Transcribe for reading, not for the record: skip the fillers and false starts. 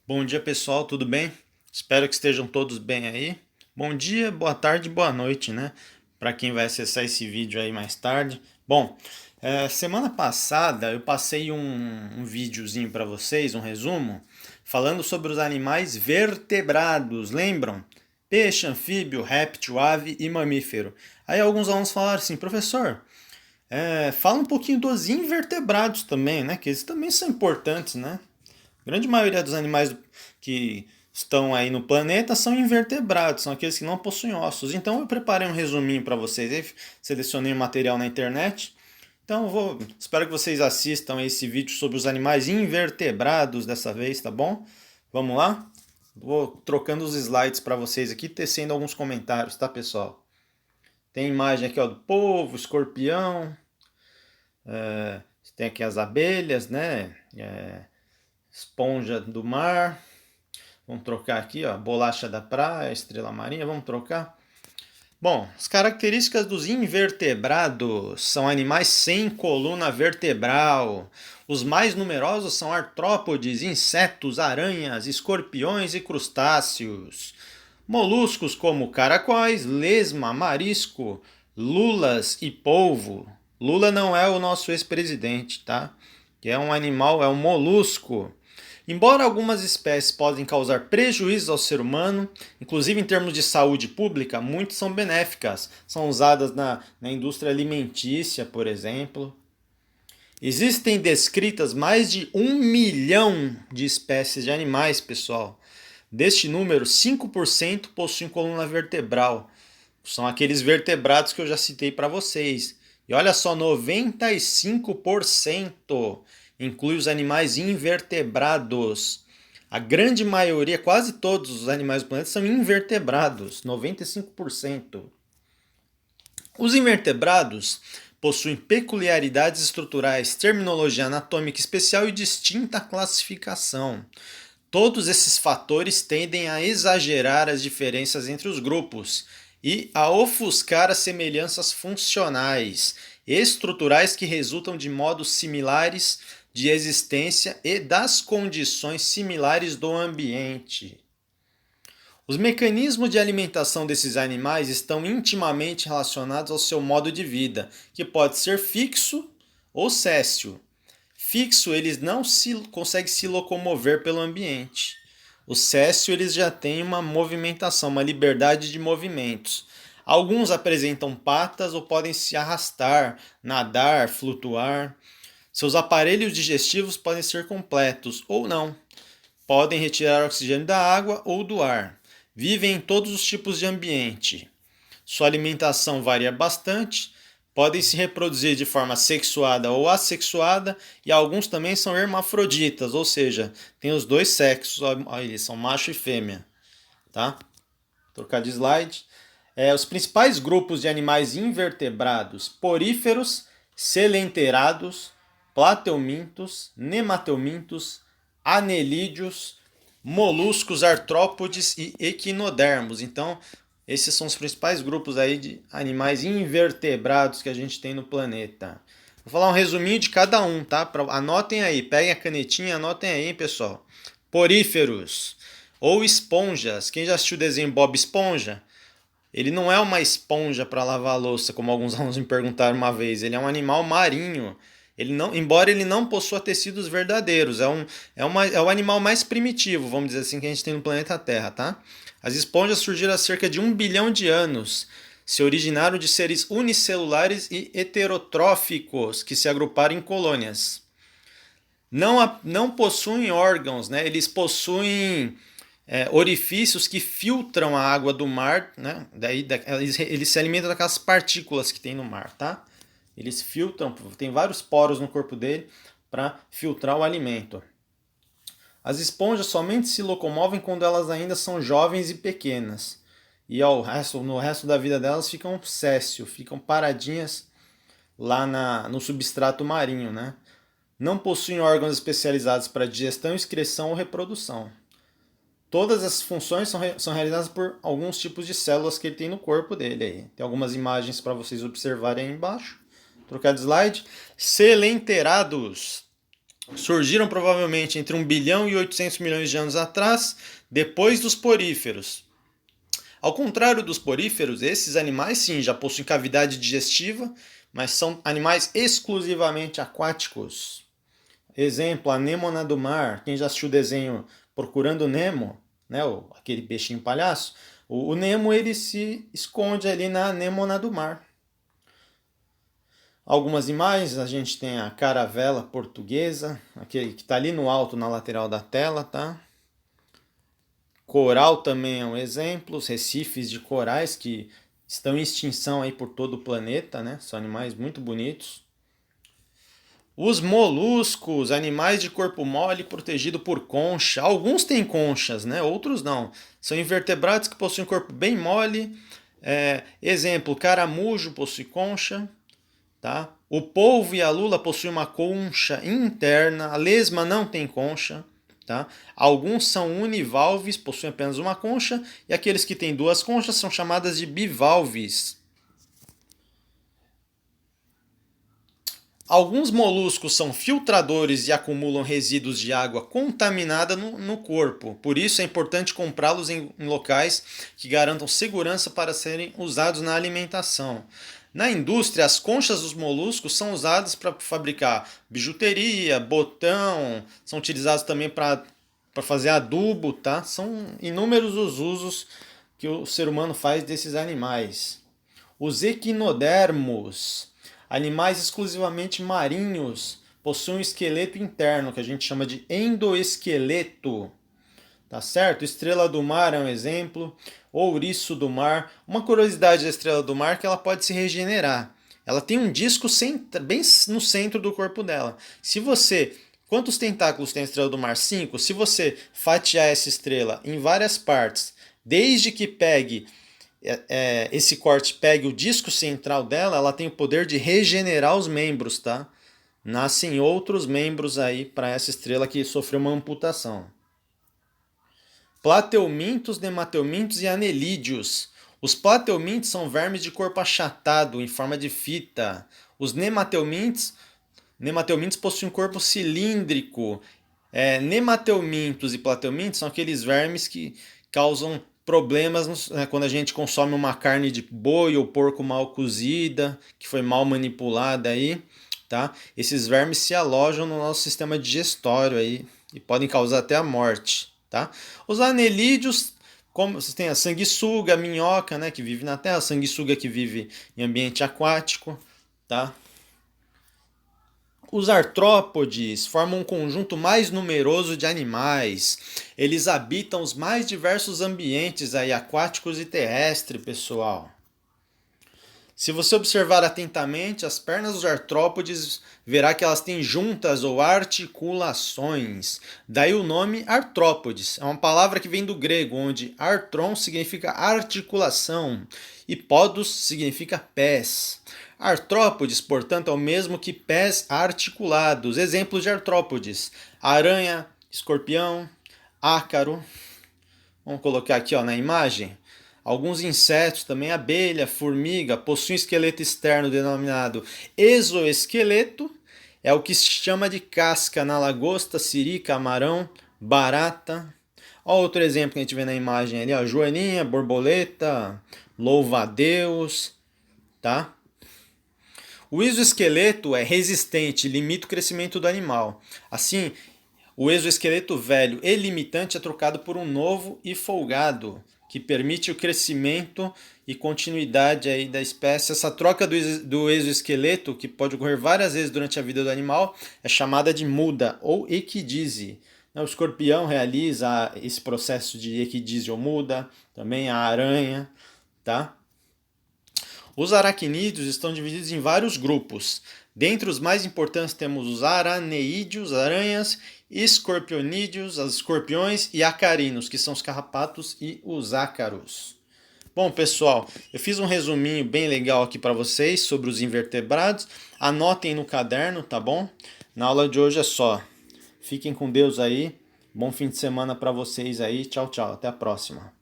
Bom dia, pessoal, tudo bem? Espero que estejam todos bem aí. Bom dia, boa tarde, boa noite, né? Para quem vai acessar esse vídeo aí mais tarde. Bom, semana passada eu passei um videozinho para vocês, um resumo, falando sobre os animais vertebrados, lembram? Peixe, anfíbio, réptil, ave e mamífero. Aí alguns alunos falaram assim, professor, fala um pouquinho dos invertebrados também, né? Que eles também são importantes, né? A grande maioria dos animais que estão aí no planeta são invertebrados, são aqueles que não possuem ossos. Então eu preparei um resuminho para vocês, aí, selecionei o material na internet. Então espero que vocês assistam esse vídeo sobre os animais invertebrados dessa vez, tá bom? Vamos lá? Vou trocando os slides para vocês aqui, tecendo alguns comentários, tá, pessoal? Tem imagem aqui ó, do polvo, escorpião, tem aqui as abelhas, né? Esponja do mar. Vamos trocar aqui, ó, bolacha da praia, estrela marinha, vamos trocar. Bom, as características dos invertebrados são animais sem coluna vertebral. Os mais numerosos são artrópodes, insetos, aranhas, escorpiões e crustáceos. Moluscos como caracóis, lesma, marisco, lulas e polvo. Lula não é o nosso ex-presidente, tá? Que é um animal, é um molusco. Embora algumas espécies podem causar prejuízos ao ser humano, inclusive em termos de saúde pública, muitas são benéficas. São usadas na indústria alimentícia, por exemplo. Existem descritas mais de 1 milhão de espécies de animais, pessoal. Deste número, 5% possuem coluna vertebral. São aqueles vertebrados que eu já citei para vocês. E olha só, 95% inclui os animais invertebrados. A grande maioria, quase todos os animais do planeta são invertebrados, 95%. Os invertebrados possuem peculiaridades estruturais, terminologia anatômica especial e distinta classificação. Todos esses fatores tendem a exagerar as diferenças entre os grupos e a ofuscar as semelhanças funcionais, estruturais que resultam de modos similares de existência e das condições similares do ambiente. Os mecanismos de alimentação desses animais estão intimamente relacionados ao seu modo de vida, que pode ser fixo ou séssil. Fixo, eles não conseguem se locomover pelo ambiente. O séssil, eles já têm uma movimentação, uma liberdade de movimentos. Alguns apresentam patas ou podem se arrastar, nadar, flutuar. Seus aparelhos digestivos podem ser completos ou não. Podem retirar oxigênio da água ou do ar. Vivem em todos os tipos de ambiente. Sua alimentação varia bastante, podem se reproduzir de forma sexuada ou assexuada e alguns também são hermafroditas, ou seja, tem os dois sexos, eles são macho e fêmea, tá? Vou trocar de slide. Os principais grupos de animais invertebrados: poríferos, selenterados, plateumintos, nemateumintos, anelídeos, moluscos, artrópodes e equinodermos. Então, esses são os principais grupos aí de animais invertebrados que a gente tem no planeta. Vou falar um resuminho de cada um, tá? Anotem aí, peguem a canetinha, anotem aí, hein, pessoal. Poríferos ou esponjas. Quem já assistiu o desenho Bob Esponja? Ele não é uma esponja para lavar a louça, como alguns alunos me perguntaram uma vez. Ele é um animal marinho. Ele não, embora ele não possua tecidos verdadeiros, é o animal mais primitivo, vamos dizer assim, que a gente tem no planeta Terra, tá? As esponjas surgiram há cerca de 1 bilhão de anos. Se originaram de seres unicelulares e heterotróficos que se agruparam em colônias. Não possuem órgãos, né? Eles possuem orifícios que filtram a água do mar, né? Eles se alimentam daquelas partículas que tem no mar, tá? Eles filtram, tem vários poros no corpo dele para filtrar o alimento. As esponjas somente se locomovem quando elas ainda são jovens e pequenas. E no resto da vida delas ficam séssil, ficam paradinhas lá no substrato marinho, né? Não possuem órgãos especializados para digestão, excreção ou reprodução. Todas essas funções são realizadas por alguns tipos de células que ele tem no corpo dele. Aí. Tem algumas imagens para vocês observarem aí embaixo. Trocar de slide. Selenterados. Surgiram provavelmente entre 1 bilhão e 800 milhões de anos atrás, depois dos poríferos. Ao contrário dos poríferos, esses animais sim já possuem cavidade digestiva, mas são animais exclusivamente aquáticos. Exemplo, a anêmona do mar. Quem já assistiu o desenho Procurando Nemo, né, aquele peixinho palhaço, o Nemo ele se esconde ali na anêmona do mar. Algumas imagens, a gente tem a caravela portuguesa, aquele que está ali no alto, na lateral da tela, tá? Coral também é um exemplo, os recifes de corais que estão em extinção aí por todo o planeta, né? São animais muito bonitos. Os moluscos, animais de corpo mole protegido por concha. Alguns têm conchas, né? Outros não. São invertebrados que possuem corpo bem mole. Exemplo, caramujo possui concha. Tá? O polvo e a lula possuem uma concha interna. A lesma não tem concha. Tá? Alguns são univalves, possuem apenas uma concha. E aqueles que têm duas conchas são chamadas de bivalves. Alguns moluscos são filtradores e acumulam resíduos de água contaminada no corpo. Por isso é importante comprá-los em locais que garantam segurança para serem usados na alimentação. Na indústria, as conchas dos moluscos são usadas para fabricar bijuteria, botão, são utilizados também para fazer adubo, tá? São inúmeros os usos que o ser humano faz desses animais. Os equinodermos, animais exclusivamente marinhos, possuem um esqueleto interno, que a gente chama de endoesqueleto. Tá certo? Estrela do mar é um exemplo, ouriço do mar. Uma curiosidade da estrela do mar é que ela pode se regenerar. Ela tem um disco bem no centro do corpo dela. Quantos tentáculos tem a estrela do mar? 5. Se você fatiar essa estrela em várias partes, desde que esse corte pegue o disco central dela, ela tem o poder de regenerar os membros, tá? Nascem outros membros aí para essa estrela que sofreu uma amputação. Plateumintos, nemateumintos e anelídeos. Os plateumintos são vermes de corpo achatado, em forma de fita. Os nemateumintos possuem um corpo cilíndrico. Nemateumintos e plateumintos são aqueles vermes que causam problemas quando a gente consome uma carne de boi ou porco mal cozida, que foi mal manipulada aí, tá? Esses vermes se alojam no nosso sistema digestório aí e podem causar até a morte. Tá? Os anelídeos, como você tem a sanguessuga, a minhoca, né, que vive na terra, a sanguessuga que vive em ambiente aquático. Tá? Os artrópodes formam um conjunto mais numeroso de animais. Eles habitam os mais diversos ambientes aí, aquáticos e terrestres, pessoal. Se você observar atentamente, as pernas dos artrópodes, verá que elas têm juntas ou articulações. Daí o nome artrópodes. É uma palavra que vem do grego, onde artron significa articulação e podos significa pés. Artrópodes, portanto, é o mesmo que pés articulados. Exemplos de artrópodes: aranha, escorpião, ácaro. Vamos colocar aqui na imagem. Alguns insetos, também abelha, formiga, possuem esqueleto externo denominado exoesqueleto. É o que se chama de casca na lagosta, siri, camarão, barata. Olha outro exemplo que a gente vê na imagem ali, joaninha, borboleta, louva-a-Deus, tá? O exoesqueleto é resistente e limita o crescimento do animal. Assim, o exoesqueleto velho e limitante é trocado por um novo e folgado, que permite o crescimento e continuidade aí da espécie. Essa troca do exoesqueleto, que pode ocorrer várias vezes durante a vida do animal, é chamada de muda ou equidise. O escorpião realiza esse processo de equidise ou muda, também a aranha, tá? Os aracnídeos estão divididos em vários grupos. Dentre os mais importantes temos os araneídeos, aranhas, escorpionídeos, os escorpiões e acarinos, que são os carrapatos e os ácaros. Bom, pessoal, eu fiz um resuminho bem legal aqui para vocês sobre os invertebrados. Anotem no caderno, tá bom? Na aula de hoje é só. Fiquem com Deus aí. Bom fim de semana para vocês aí. Tchau, tchau. Até a próxima.